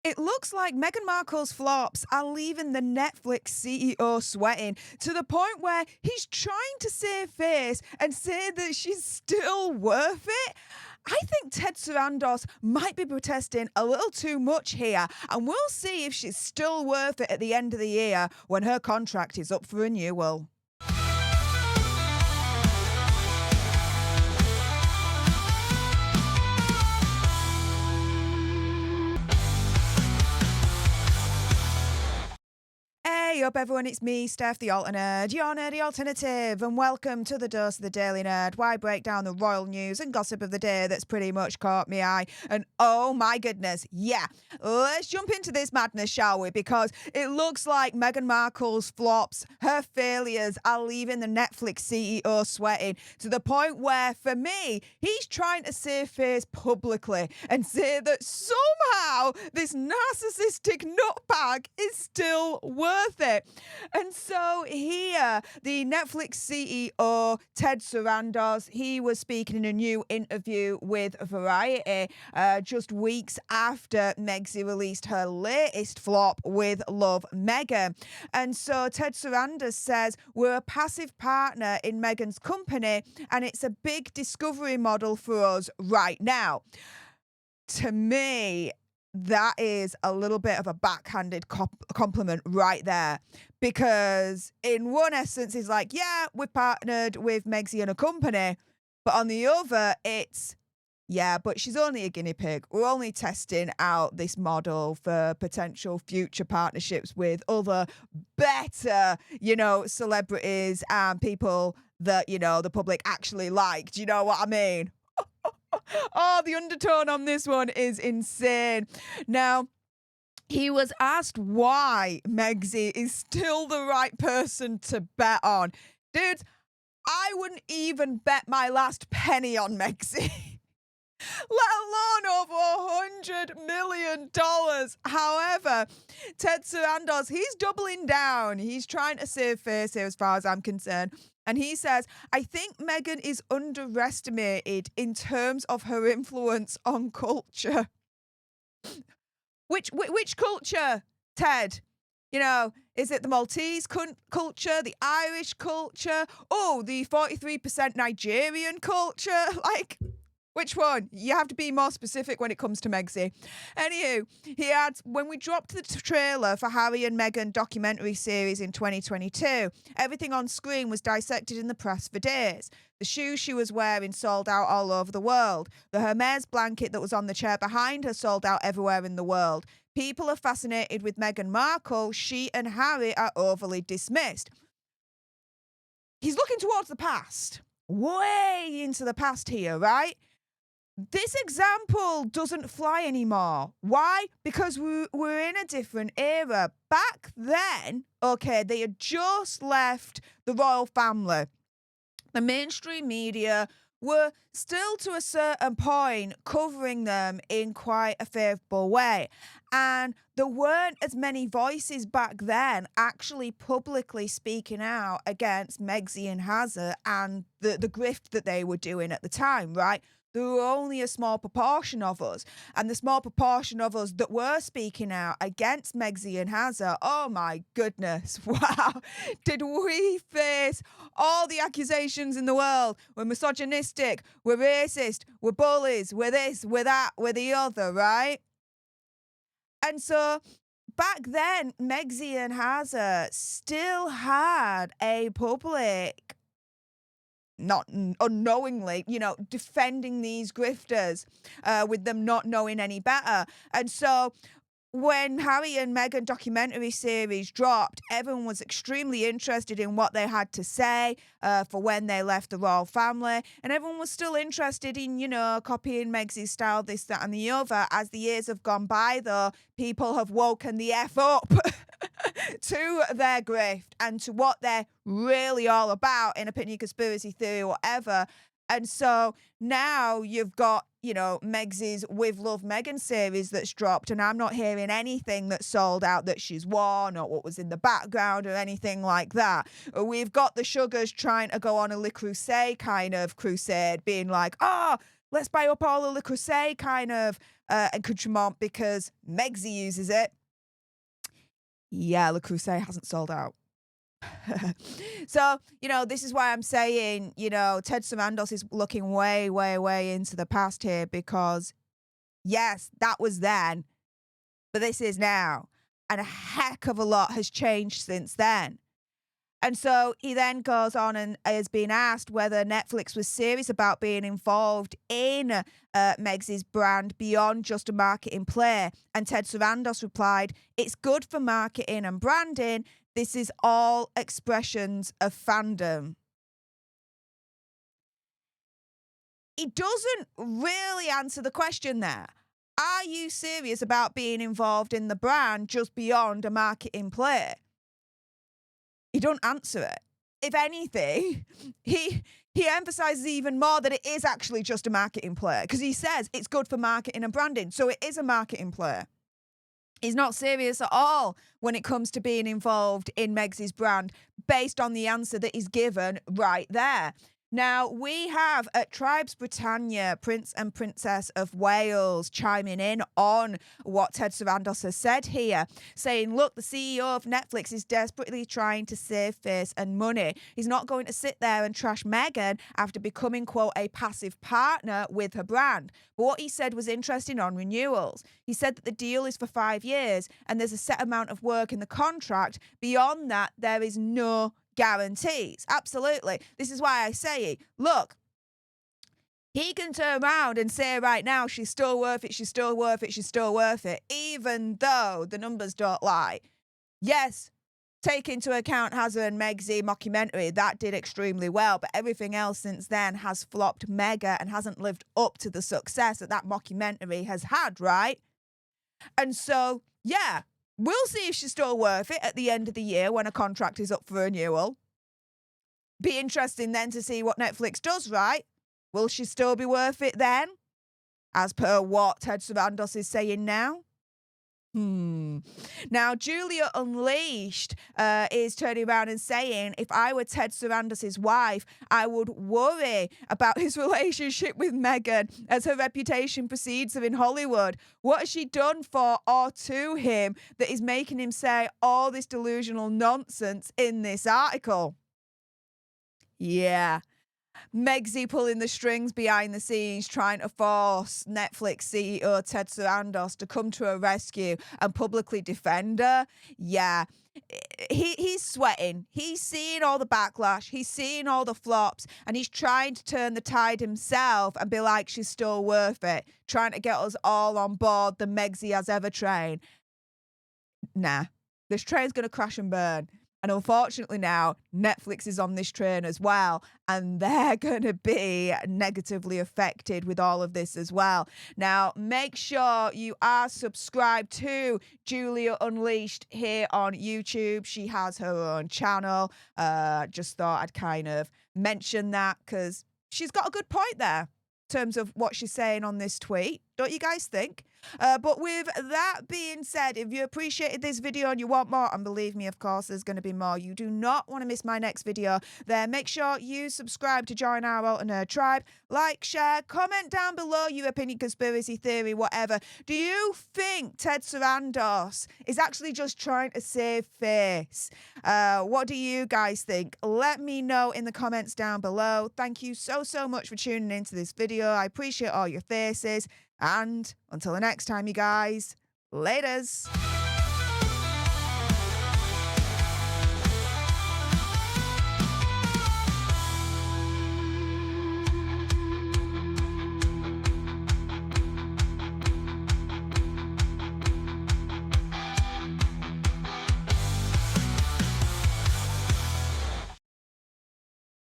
It looks like Meghan Markle's flops are leaving the Netflix CEO sweating to the point where he's trying to save face and say that she's still worth it. I think Ted Sarandos might be protesting a little too much here, and we'll see if she's still worth it at the end of the year when her contract is up for renewal. Hey up everyone, it's me, Stef The Alter Nerd, your nerdy alternative, and welcome to the Dose of the Daily Nerd, where I break down the royal news and gossip of the day that's pretty much caught me eye. And oh my goodness, yeah, let's jump into this madness, shall we? Because it looks like Meghan Markle's flops, her failures, are leaving the Netflix CEO sweating to the point where, for me, he's trying to save face publicly and say that somehow this narcissistic nutbag is still worth it. And so here, the Netflix CEO, Ted Sarandos, he was speaking in a new interview with Variety just weeks after Megxie released her latest flop with Love Meghan. And so Ted Sarandos says, "We're a passive partner in Meghan's company, and it's a big discovery model for us right now." To me, that is a little bit of a backhanded compliment right there. Because in one essence, it's like, yeah, we've partnered with Megxie and a company. But on the other, it's, yeah, but she's only a guinea pig. We're only testing out this model for potential future partnerships with other better, celebrities and people that, the public actually like. Do you know what I mean? Oh, the undertone on this one is insane. Now, he was asked why Megxie is still the right person to bet on. Dude, I wouldn't even bet my last penny on Megxie. Let alone over $100 million. However, Ted Sarandos, he's doubling down. He's trying to save face here as far as I'm concerned. And he says, "I think Meghan is underestimated in terms of her influence on culture." Which culture, Ted? Is it the Maltese culture, the Irish culture, the 43% Nigerian culture? Like, which one? You have to be more specific when it comes to Megxie. Anywho, he adds, "When we dropped the trailer for Harry and Meghan documentary series in 2022, everything on screen was dissected in the press for days. The shoes she was wearing sold out all over the world. The Hermes blanket that was on the chair behind her sold out everywhere in the world. People are fascinated with Meghan Markle. She and Harry are overly dismissed." He's looking towards the past. Way into the past here, right? This example doesn't fly anymore. Why? Because we're in a different era. Back then, okay, they had just left the royal family. The mainstream media were still, to a certain point, covering them in quite a favourable way. And there weren't as many voices back then actually publicly speaking out against Megxie and Hazard and the grift that they were doing at the time, right? There were only a small proportion of us. And the small proportion of us that were speaking out against Megxie and Hazard, oh my goodness, wow. Did we face all the accusations in the world? We're misogynistic, we're racist, we're bullies, we're this, we're that, we're the other, right? And so back then, Megxie and Hazard still had a public, not unknowingly, defending these grifters with them not knowing any better. And so when Harry and Meghan documentary series dropped, everyone was extremely interested in what they had to say for when they left the royal family. And everyone was still interested in, copying Megxie's style, this, that, and the other. As the years have gone by, though, people have woken the F up to their grift and to what they're really all about, in opinion, conspiracy theory, whatever. And so now you've got, Megxie's With Love Meghan series that's dropped, and I'm not hearing anything that sold out that she's won or what was in the background or anything like that. We've got the Sugars trying to go on a Le Creuset kind of crusade, being like, let's buy up all of Le Creuset kind of accoutrement because Megxie uses it. Yeah, Le Creuset hasn't sold out. So, this is why I'm saying, Ted Sarandos is looking way, way, way into the past here because, yes, that was then, but this is now. And a heck of a lot has changed since then. And so he then goes on and has been asked whether Netflix was serious about being involved in Megxie's brand beyond just a marketing play. And Ted Sarandos replied, "It's good for marketing and branding. This is all expressions of fandom." He doesn't really answer the question there. Are you serious about being involved in the brand just beyond a marketing play? He don't answer it. If anything, he emphasizes even more that it is actually just a marketing play because he says it's good for marketing and branding. So it is a marketing play. He's not serious at all when it comes to being involved in Megxie's brand based on the answer that he's given right there. Now, we have at Tribes Britannia, Prince and Princess of Wales, chiming in on what Ted Sarandos has said here, saying, look, the CEO of Netflix is desperately trying to save face and money. He's not going to sit there and trash Meghan after becoming, quote, a passive partner with her brand. But what he said was interesting on renewals. He said that the deal is for 5 years and there's a set amount of work in the contract. Beyond that, there is no guarantees. Absolutely. This is why I say, look, he can turn around and say right now, she's still worth it, she's still worth it, she's still worth it, even though the numbers don't lie. Yes, take into account Hazard and Megxie mockumentary, that did extremely well, but everything else since then has flopped mega and hasn't lived up to the success that mockumentary has had, right? And so, yeah, we'll see if she's still worth it at the end of the year when a contract is up for renewal. Be interesting then to see what Netflix does, right? Will she still be worth it then? As per what Ted Sarandos is saying now? Now, Julia Unleashed is turning around and saying, if I were Ted Sarandos' wife, I would worry about his relationship with Meghan as her reputation precedes her in Hollywood. What has she done for or to him that is making him say all this delusional nonsense in this article? Yeah. Megxie pulling the strings behind the scenes, trying to force Netflix CEO Ted Sarandos to come to her rescue and publicly defend her. Yeah, he's sweating. He's seeing all the backlash. He's seeing all the flops, and he's trying to turn the tide himself and be like, she's still worth it, trying to get us all on board the Megxie as ever train. Nah, this train's going to crash and burn. And unfortunately now, Netflix is on this train as well, and they're going to be negatively affected with all of this as well. Now, make sure you are subscribed to Julia Unleashed here on YouTube. She has her own channel. Just thought I'd kind of mention that because she's got a good point there in terms of what she's saying on this tweet. Don't you guys think? But with that being said, if you appreciated this video and you want more, and believe me, of course, there's going to be more, you do not want to miss my next video, then make sure you subscribe to join our Alter Nerd tribe. Like, share, comment down below your opinion, conspiracy theory, whatever. Do you think Ted Sarandos is actually just trying to save face? What do you guys think? Let me know in the comments down below. Thank you so much for tuning into this video. I appreciate all your faces. And until the next time, you guys, laters.